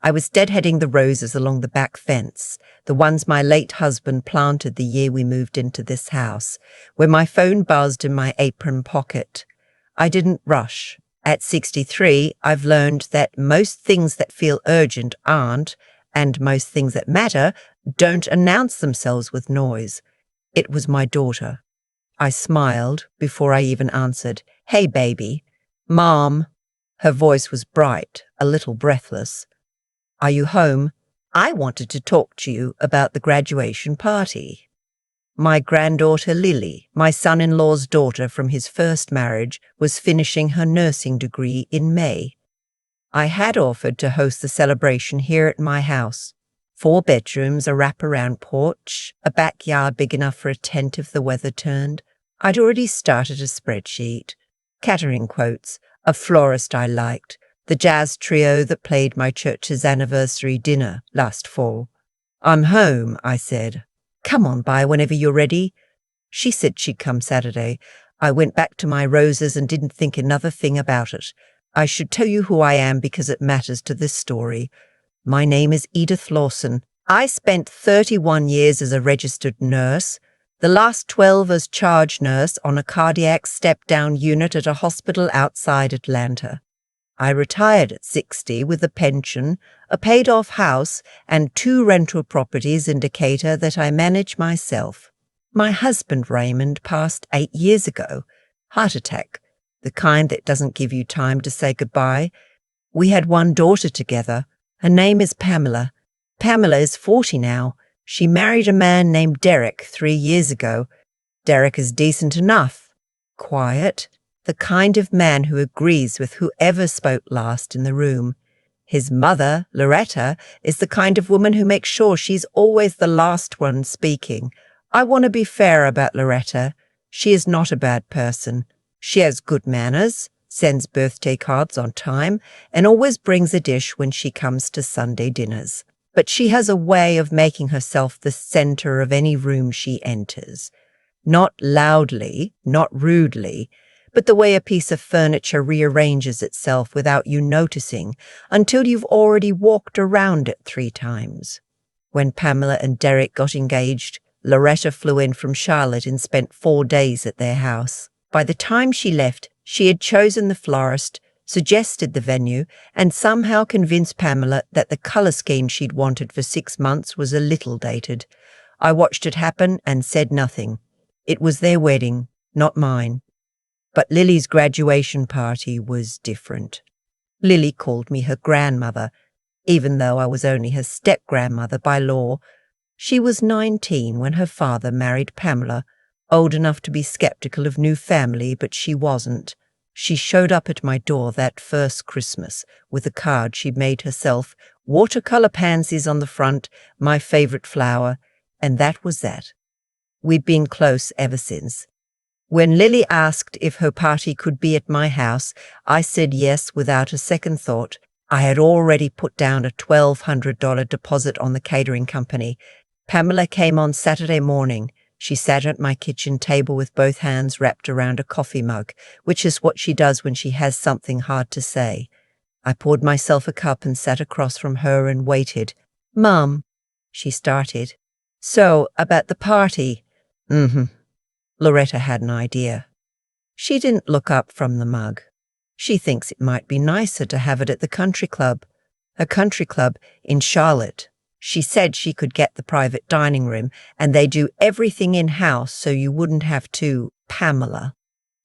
I was deadheading the roses along the back fence, the ones my late husband planted the year we moved into this house, when my phone buzzed in my apron pocket. I didn't rush. At 63, I've learned that most things that feel urgent aren't, and most things that matter don't announce themselves with noise. It was my daughter. I smiled before I even answered. "Hey, baby." "Mom." Her voice was bright, a little breathless. "Are you home? I wanted to talk to you about the graduation party." My granddaughter Lily, my son-in-law's daughter from his first marriage, was finishing her nursing degree in May. I had offered to host the celebration here at my house. 4 bedrooms, a wraparound porch, a backyard big enough for a tent if the weather turned. I'd already started a spreadsheet. Catering quotes, a florist I liked, the jazz trio that played my church's anniversary dinner last fall. "I'm home," I said. "Come on by whenever you're ready." She said she'd come Saturday. I went back to my roses and didn't think another thing about it. I should tell you who I am because it matters to this story. My name is Edith Lawson. I spent 31 years as a registered nurse, the last 12 as charge nurse on a cardiac step-down unit at a hospital outside Atlanta. I retired at 60 with a pension, a paid-off house, and 2 rental properties indicate that I manage myself. My husband Raymond passed 8 years ago. Heart attack, the kind that doesn't give you time to say goodbye. We had 1 daughter together. Her name is Pamela. Pamela is 40 now. She married a man named Derek 3 years ago. Derek is decent enough. Quiet. The kind of man who agrees with whoever spoke last in the room. His mother, Loretta, is the kind of woman who makes sure she's always the last one speaking. I want to be fair about Loretta. She is not a bad person. She has good manners, sends birthday cards on time, and always brings a dish when she comes to Sunday dinners. But she has a way of making herself the center of any room she enters. Not loudly, not rudely, but the way a piece of furniture rearranges itself without you noticing until you've already walked around it 3 times. When Pamela and Derek got engaged, Loretta flew in from Charlotte and spent 4 days at their house. By the time she left, she had chosen the florist, suggested the venue, and somehow convinced Pamela that the colour scheme she'd wanted for 6 months was a little dated. I watched it happen and said nothing. It was their wedding, not mine. But Lily's graduation party was different. Lily called me her grandmother, even though I was only her step-grandmother by law. She was 19 when her father married Pamela, old enough to be skeptical of new family, but she wasn't. She showed up at my door that first Christmas with a card she'd made herself, watercolour pansies on the front, my favourite flower, and that was that. We'd been close ever since. When Lily asked if her party could be at my house, I said yes without a second thought. I had already put down a $1,200 deposit on the catering company. Pamela came on Saturday morning. She sat at my kitchen table with both hands wrapped around a coffee mug, which is what she does when she has something hard to say. I poured myself a cup and sat across from her and waited. "Mum," she started. "So, about the party." Loretta had an idea. She didn't look up from the mug. She thinks it might be nicer to have it at the country club. A country club in Charlotte. She said she could get the private dining room, and they do everything in-house so you wouldn't have to, Pamela.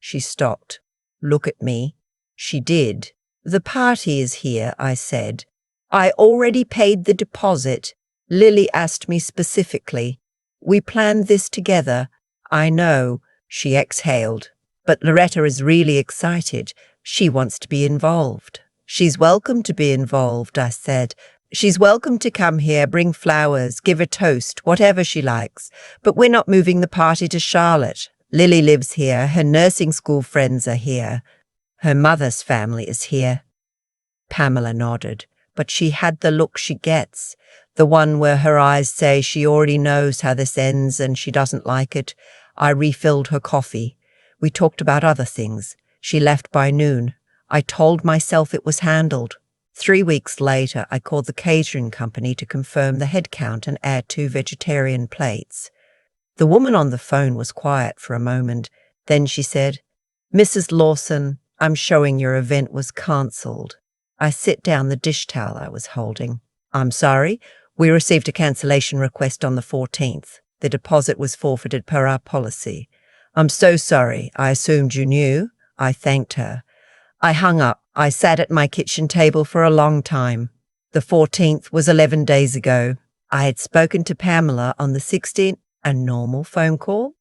She stopped. "Look at me." She did. "The party is here," I said. "I already paid the deposit. Lily asked me specifically. We planned this together. I know," she exhaled. "But Loretta is really excited. She wants to be involved." "She's welcome to be involved," I said. "She's welcome to come here, bring flowers, give a toast, whatever she likes. But we're not moving the party to Charlotte. Lily lives here. Her nursing school friends are here. Her mother's family is here." Pamela nodded, but she had the look she gets, the one where her eyes say she already knows how this ends and she doesn't like it. I refilled her coffee. We talked about other things. She left by noon. I told myself it was handled. 3 weeks later, I called the catering company to confirm the head count and add 2 vegetarian plates. The woman on the phone was quiet for a moment. Then she said, "Mrs. Lawson, I'm showing your event was cancelled." I set down the dish towel I was holding. "I'm sorry. We received a cancellation request on the 14th. The deposit was forfeited per our policy." "I'm so sorry. I assumed you knew." I thanked her. I hung up. I sat at my kitchen table for a long time. The 14th was 11 days ago. I had spoken to Pamela on the 16th. A normal phone call?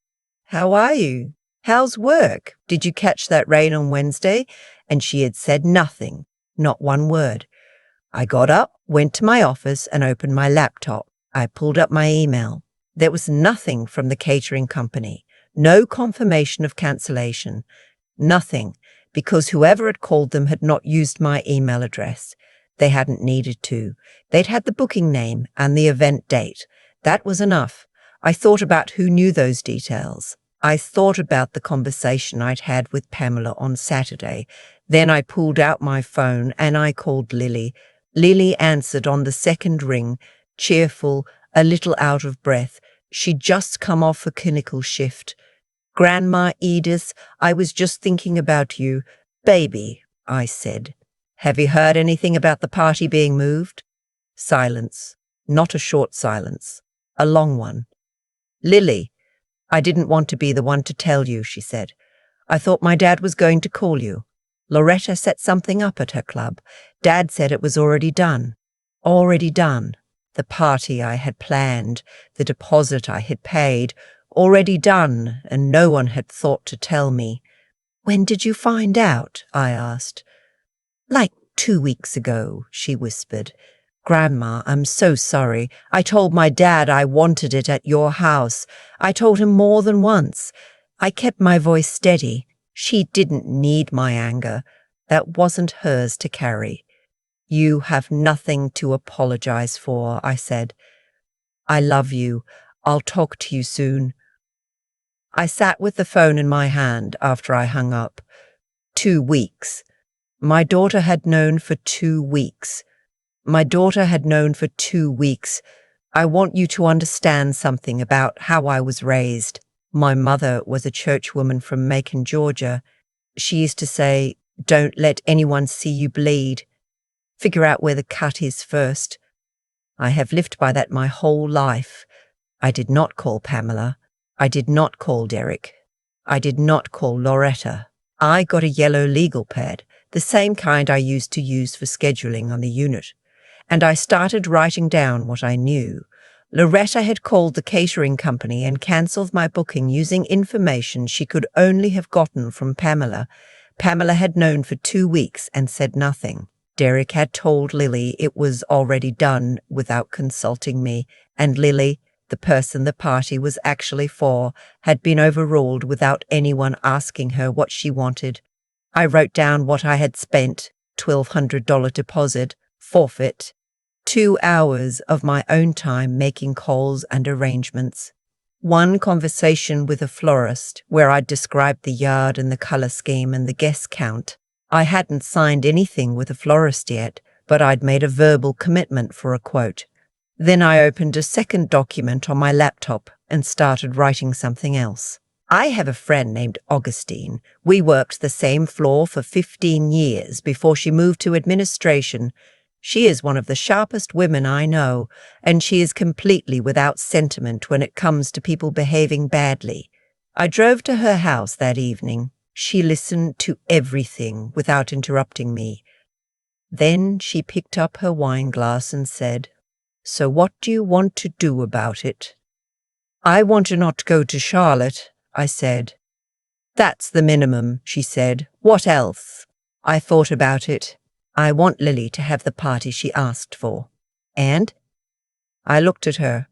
"How are you? How's work? Did you catch that rain on Wednesday?" And she had said nothing, not one word. I got up, went to my office, and opened my laptop. I pulled up my email. There was nothing from the catering company, no confirmation of cancellation, nothing, because whoever had called them had not used my email address. They hadn't needed to. They'd had the booking name and the event date. That was enough. I thought about who knew those details. I thought about the conversation I'd had with Pamela on Saturday. Then I pulled out my phone and I called Lily. Lily answered on the second ring, cheerful, a little out of breath. She'd just come off a clinical shift. "Grandma Edith, I was just thinking about you." "Baby," I said. "Have you heard anything about the party being moved?" Silence. Not a short silence. A long one. "Lily, I didn't want to be the one to tell you," she said. "I thought my dad was going to call you. Loretta set something up at her club. Dad said it was already done." Already done. The party I had planned, the deposit I had paid, already done, and no one had thought to tell me. "When did you find out?" I asked. "Like 2 weeks ago," she whispered. "Grandma, I'm so sorry. I told my dad I wanted it at your house. I told him more than once. I kept my voice steady. She didn't need my anger. That wasn't hers to carry." "You have nothing to apologize for," I said. "I love you. I'll talk to you soon." I sat with the phone in my hand after I hung up. 2 weeks. My daughter had known for 2 weeks. My daughter had known for 2 weeks. I want you to understand something about how I was raised. My mother was a churchwoman from Macon, Georgia. She used to say, "Don't let anyone see you bleed. Figure out where the cut is first." I have lived by that my whole life. I did not call Pamela. I did not call Derek. I did not call Loretta. I got a yellow legal pad, the same kind I used to use for scheduling on the unit. And I started writing down what I knew. Loretta had called the catering company and cancelled my booking using information she could only have gotten from Pamela. Pamela had known for 2 weeks and said nothing. Derek had told Lily it was already done without consulting me, and Lily, the person the party was actually for, had been overruled without anyone asking her what she wanted. I wrote down what I had spent, $1,200 deposit, forfeit, 2 hours of my own time making calls and arrangements. 1 conversation with a florist where I described the yard and the color scheme and the guest count. I hadn't signed anything with a florist yet, but I'd made a verbal commitment for a quote. Then I opened a second document on my laptop and started writing something else. I have a friend named Augustine. We worked the same floor for 15 years before she moved to administration. She is one of the sharpest women I know, and she is completely without sentiment when it comes to people behaving badly. I drove to her house that evening. She listened to everything without interrupting me. Then she picked up her wine glass and said, "So what do you want to do about it?" "I want to not go to Charlotte," I said. "That's the minimum," she said. "What else?" I thought about it. "I want Lily to have the party she asked for." "And?" I looked at her.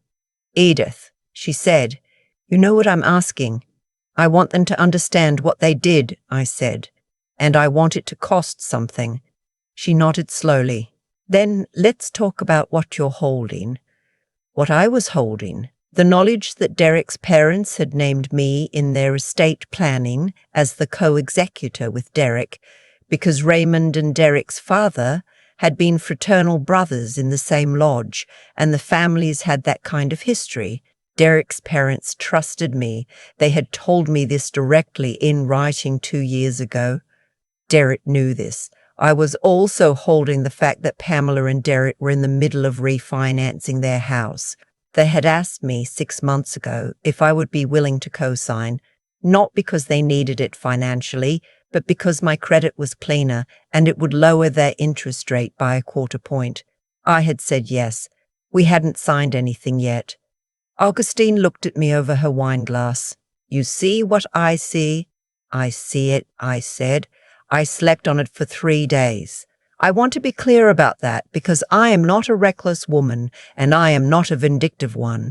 "Edith," she said, "you know what I'm asking. I want them to understand what they did," I said, "and I want it to cost something." She nodded slowly. "Then let's talk about what you're holding." What I was holding, the knowledge that Derek's parents had named me in their estate planning as the co-executor with Derek, because Raymond and Derek's father had been fraternal brothers in the same lodge, and the families had that kind of history. Derek's parents trusted me. They had told me this directly in writing 2 years ago. Derek knew this. I was also holding the fact that Pamela and Derek were in the middle of refinancing their house. They had asked me 6 months ago if I would be willing to co-sign, not because they needed it financially, but because my credit was cleaner and it would lower their interest rate by 1/4 point. I had said yes. We hadn't signed anything yet. Augustine looked at me over her wine glass. "You see what I see?" "I see it," I said. "I slept on it for 3 days. I want to be clear about that because I am not a reckless woman and I am not a vindictive one.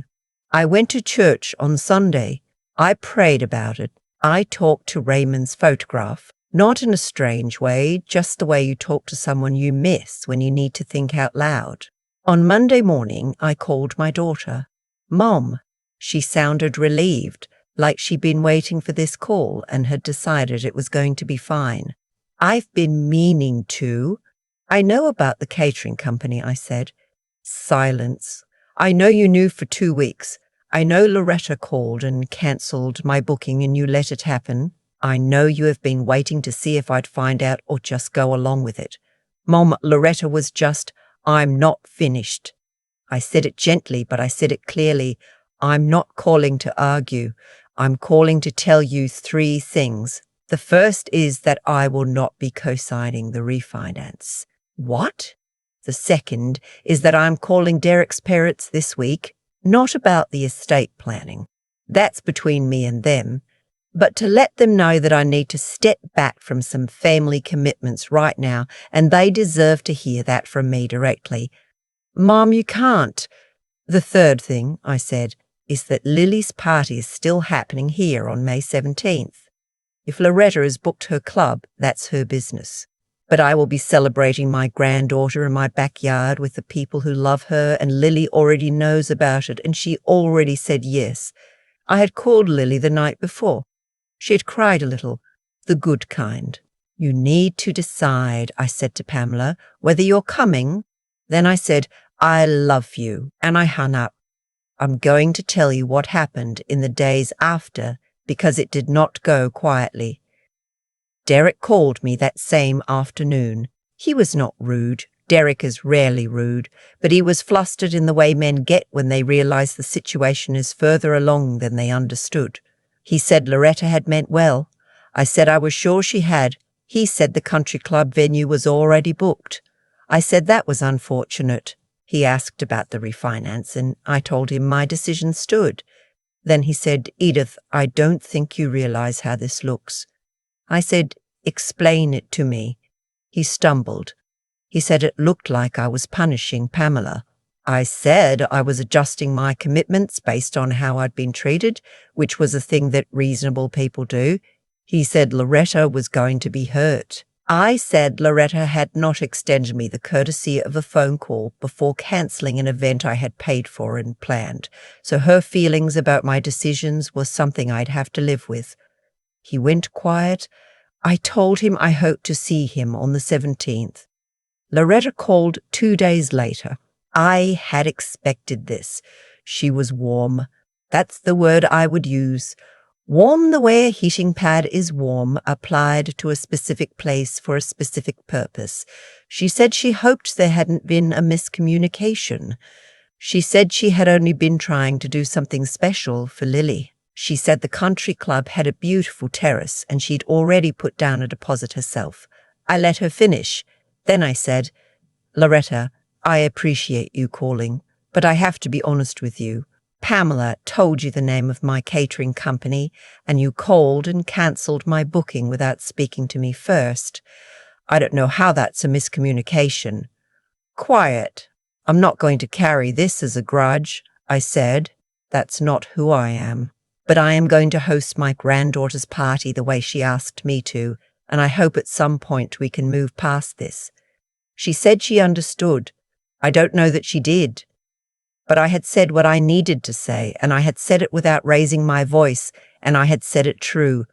I went to church on Sunday. I prayed about it. I talked to Raymond's photograph, not in a strange way, just the way you talk to someone you miss when you need to think out loud. On Monday morning, I called my daughter. "Mom." She sounded relieved, like she'd been waiting for this call and had decided it was going to be fine. "I've been meaning to." "I know about the catering company," I said. Silence. "I know you knew for 2 weeks. I know Loretta called and cancelled my booking and you let it happen. I know you have been waiting to see if I'd find out or just go along with it. Mom, Loretta was just, I'm not finished." I said it gently, but I said it clearly. "I'm not calling to argue. I'm calling to tell you 3 things. The first is that I will not be co-signing the refinance." "What?" "The second is that I'm calling Derek's parents this week, not about the estate planning. That's between me and them, but to let them know that I need to step back from some family commitments right now, and they deserve to hear that from me directly." "Mom, you can't." "The third thing," I said, "is that Lily's party is still happening here on May 17th. If Loretta has booked her club, that's her business. But I will be celebrating my granddaughter in my backyard with the people who love her, and Lily already knows about it, and she already said yes. I had called Lily the night before. She had cried a little, the good kind. "You need to decide," I said to Pamela, "whether you're coming." Then I said, "I love you," and I hung up. I'm going to tell you what happened in the days after, because it did not go quietly. Derek called me that same afternoon. He was not rude. Derek is rarely rude, but he was flustered in the way men get when they realize the situation is further along than they understood. He said Loretta had meant well. I said I was sure she had. He said the country club venue was already booked. I said that was unfortunate. He asked about the refinance, and I told him my decision stood. Then he said, "Edith, I don't think you realize how this looks." I said, "Explain it to me." He stumbled. He said it looked like I was punishing Pamela. I said I was adjusting my commitments based on how I'd been treated, which was a thing that reasonable people do. He said Loretta was going to be hurt. I said Loretta had not extended me the courtesy of a phone call before cancelling an event I had paid for and planned, so her feelings about my decisions was something I'd have to live with. He went quiet. I told him I hoped to see him on the 17th. Loretta called 2 days later. I had expected this. She was warm. That's the word I would use. Warm the way a heating pad is warm, applied to a specific place for a specific purpose. She said she hoped there hadn't been a miscommunication. She said she had only been trying to do something special for Lily. She said the country club had a beautiful terrace and she'd already put down a deposit herself. I let her finish. Then I said, "Loretta, I appreciate you calling, but I have to be honest with you. Pamela told you the name of my catering company, and you called and cancelled my booking without speaking to me first. I don't know how that's a miscommunication." "Quiet. I'm not going to carry this as a grudge," I said. "That's not who I am. But I am going to host my granddaughter's party the way she asked me to, and I hope at some point we can move past this." She said she understood. I don't know that she did. But I had said what I needed to say, and I had said it without raising my voice, and I had said it true.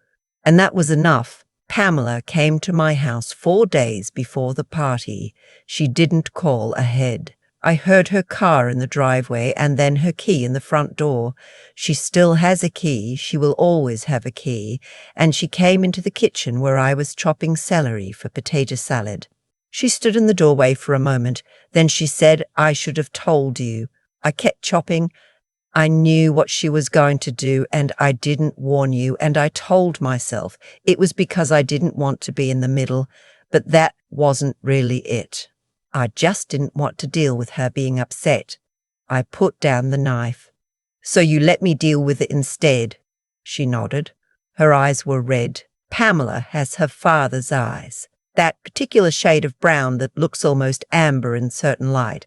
And that was enough. Pamela came to my house 4 days before the party. She didn't call ahead. I heard her car in the driveway and then her key in the front door. She still has a key. She will always have a key. And she came into the kitchen where I was chopping celery for potato salad. She stood in the doorway for a moment. Then she said, "I should have told you." I kept chopping. I knew what she was going to do and I didn't warn you, and I told myself it was because I didn't want to be in the middle, but that wasn't really it. I just didn't want to deal with her being upset. I put down the knife. "So you let me deal with it instead?" She nodded. Her eyes were red. Pamela has her father's eyes, that particular shade of brown that looks almost amber in certain light,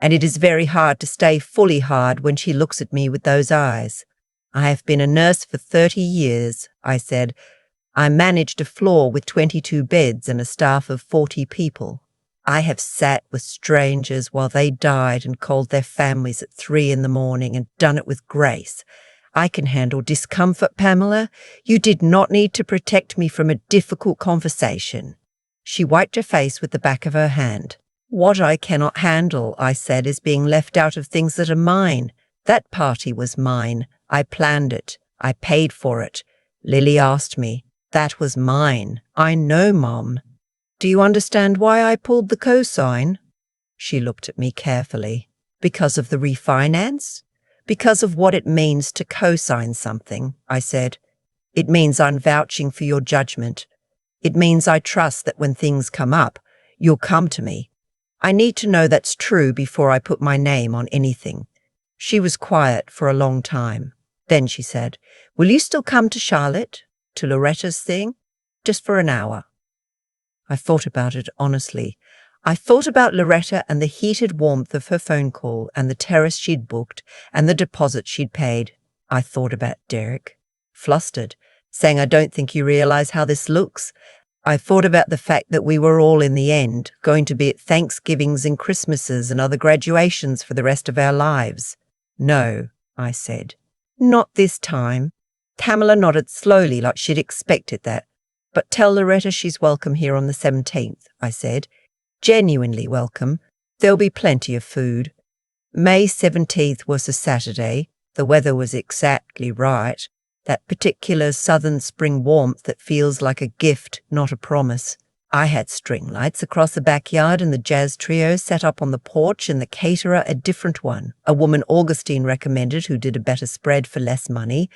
and it is very hard to stay fully hard when she looks at me with those eyes. "I have been a nurse for 30 years, I said. "I managed a floor with 22 beds and a staff of 40 people. I have sat with strangers while they died and called their families at 3 in the morning and done it with grace. I can handle discomfort, Pamela. You did not need to protect me from a difficult conversation." She wiped her face with the back of her hand. "What I cannot handle," I said, "is being left out of things that are mine. That party was mine. I planned it. I paid for it. Lily asked me. That was mine. I know, Mom. Do you understand why I pulled the cosign?" She looked at me carefully. "Because of the refinance? Because of what it means to cosign something," I said. "It means I'm vouching for your judgment. It means I trust that when things come up, you'll come to me. I need to know that's true before I put my name on anything." She was quiet for a long time. Then she said, "Will you still come to Charlotte? To Loretta's thing? Just for an hour?" I thought about it honestly. I thought about Loretta and the heated warmth of her phone call and the terrace she'd booked and the deposit she'd paid. I thought about Derek, flustered, saying, "I don't think you realize how this looks." I thought about the fact that we were all, in the end, going to be at Thanksgivings and Christmases and other graduations for the rest of our lives. "No," I said. "Not this time." Pamela nodded slowly like she'd expected that. "But tell Loretta she's welcome here on the 17th, I said. "Genuinely welcome. There'll be plenty of food." May 17th was a Saturday. The weather was exactly right. That particular southern spring warmth that feels like a gift, not a promise. I had string lights across the backyard and the jazz trio sat up on the porch and the caterer a different one, a woman Augustine recommended who did a better spread for less money,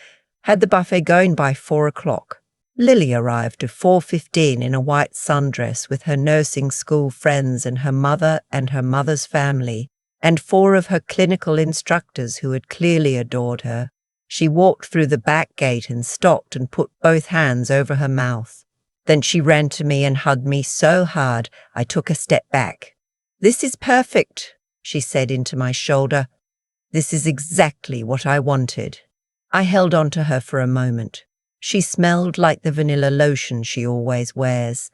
had the buffet going by 4 o'clock. Lily arrived at 4:15 in a white sundress with her nursing school friends and her mother's family, and 4 of her clinical instructors who had clearly adored her. She walked through the back gate and stopped and put both hands over her mouth. Then she ran to me and hugged me so hard I took a step back. "This is perfect," she said into my shoulder. "This is exactly what I wanted." I held on to her for a moment. She smelled like the vanilla lotion she always wears.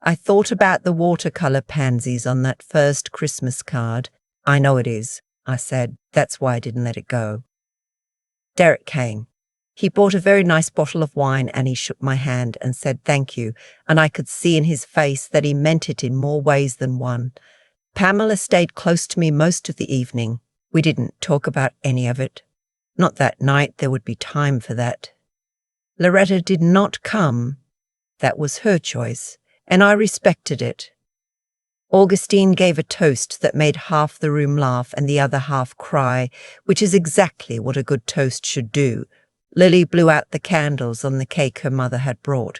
I thought about the watercolor pansies on that first Christmas card. "I know it is," I said. "That's why I didn't let it go." Derek came. He bought a very nice bottle of wine and he shook my hand and said thank you, and I could see in his face that he meant it in more ways than one. Pamela stayed close to me most of the evening. We didn't talk about any of it. Not that night, there would be time for that. Loretta did not come. That was her choice, and I respected it. Augustine gave a toast that made half the room laugh and the other half cry, which is exactly what a good toast should do. Lily blew out the candles on the cake her mother had brought.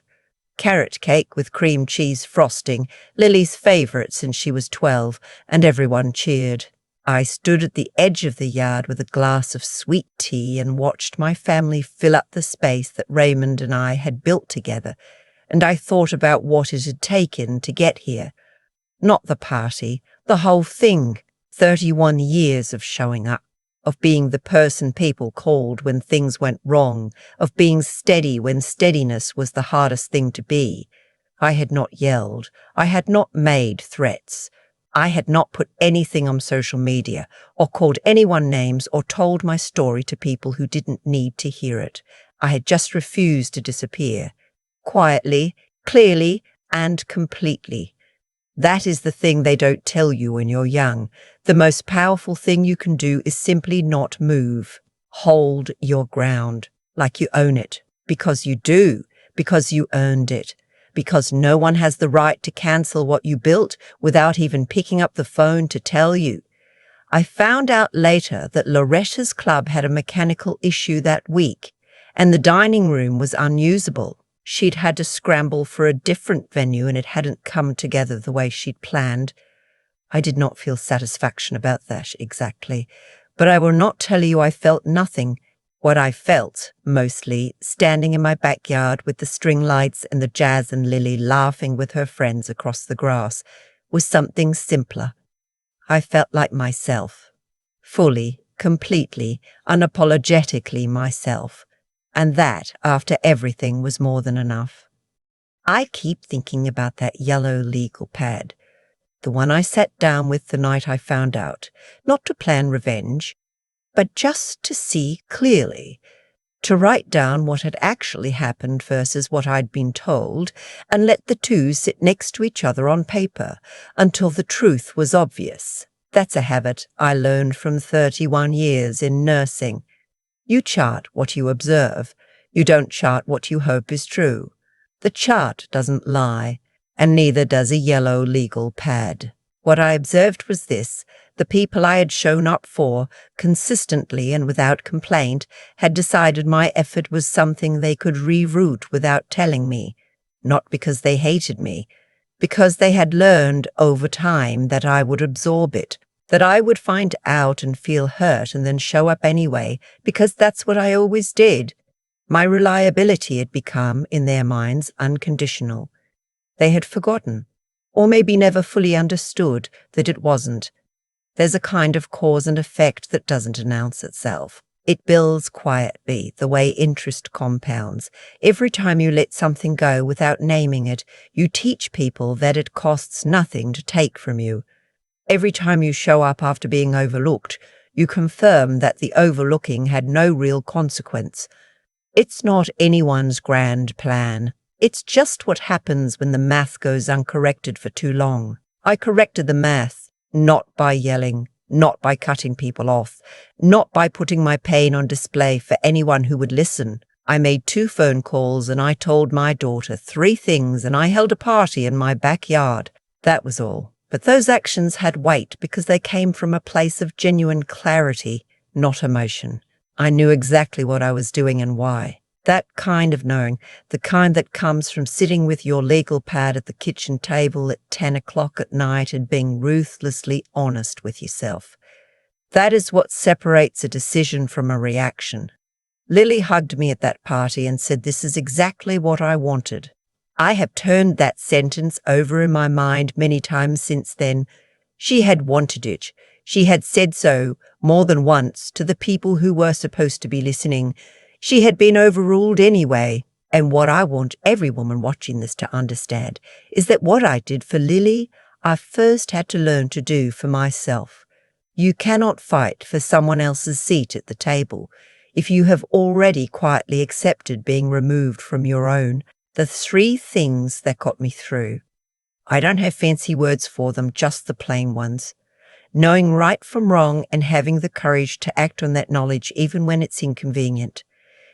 Carrot cake with cream cheese frosting, Lily's favourite since she was 12, and everyone cheered. I stood at the edge of the yard with a glass of sweet tea and watched my family fill up the space that Raymond and I had built together, and I thought about what it had taken to get here. Not the party, the whole thing. 31 years of showing up, of being the person people called when things went wrong, of being steady when steadiness was the hardest thing to be. I had not yelled. I had not made threats. I had not put anything on social media, or called anyone names, or told my story to people who didn't need to hear it. I had just refused to disappear. Quietly, clearly and completely. That is the thing they don't tell you when you're young. The most powerful thing you can do is simply not move. Hold your ground like you own it, because you do, because you earned it, because no one has the right to cancel what you built without even picking up the phone to tell you. I found out later that Loretta's club had a mechanical issue that week, and the dining room was unusable. She'd had to scramble for a different venue and it hadn't come together the way she'd planned. I did not feel satisfaction about that exactly, but I will not tell you I felt nothing. What I felt, mostly, standing in my backyard with the string lights and the Jazz and Lily laughing with her friends across the grass, was something simpler. I felt like myself, fully, completely, unapologetically myself. And that, after everything, was more than enough. I keep thinking about that yellow legal pad, the one I sat down with the night I found out, not to plan revenge, but just to see clearly, to write down what had actually happened versus what I'd been told, and let the two sit next to each other on paper until the truth was obvious. That's a habit I learned from 31 years in nursing. You chart what you observe. You don't chart what you hope is true. The chart doesn't lie, and neither does a yellow legal pad. What I observed was this: the people I had shown up for, consistently and without complaint, had decided my effort was something they could reroute without telling me, not because they hated me, because they had learned over time that I would absorb it, that I would find out and feel hurt and then show up anyway, because that's what I always did. My reliability had become, in their minds, unconditional. They had forgotten, or maybe never fully understood, that it wasn't. There's a kind of cause and effect that doesn't announce itself. It builds quietly, the way interest compounds. Every time you let something go without naming it, you teach people that it costs nothing to take from you. Every time you show up after being overlooked, you confirm that the overlooking had no real consequence. It's not anyone's grand plan. It's just what happens when the math goes uncorrected for too long. I corrected the math, not by yelling, not by cutting people off, not by putting my pain on display for anyone who would listen. I made 2 phone calls and I told my daughter 3 things and I held a party in my backyard. That was all. But those actions had weight because they came from a place of genuine clarity, not emotion. I knew exactly what I was doing and why. That kind of knowing, the kind that comes from sitting with your legal pad at the kitchen table at 10 o'clock at night and being ruthlessly honest with yourself. That is what separates a decision from a reaction. Lily hugged me at that party and said, "This is exactly what I wanted." I have turned that sentence over in my mind many times since then. She had wanted it. She had said so more than once to the people who were supposed to be listening. She had been overruled anyway. And what I want every woman watching this to understand is that what I did for Lily, I first had to learn to do for myself. You cannot fight for someone else's seat at the table if you have already quietly accepted being removed from your own. The 3 things that got me through. I don't have fancy words for them, just the plain ones. Knowing right from wrong and having the courage to act on that knowledge even when it's inconvenient.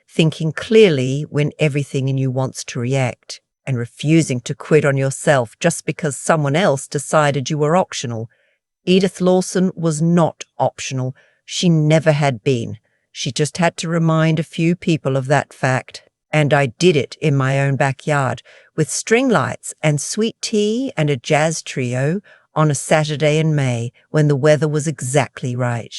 Thinking clearly when everything in you wants to react. And refusing to quit on yourself just because someone else decided you were optional. Edith Lawson was not optional. She never had been. She just had to remind a few people of that fact. And I did it in my own backyard, with string lights and sweet tea and a jazz trio on a Saturday in May when the weather was exactly right.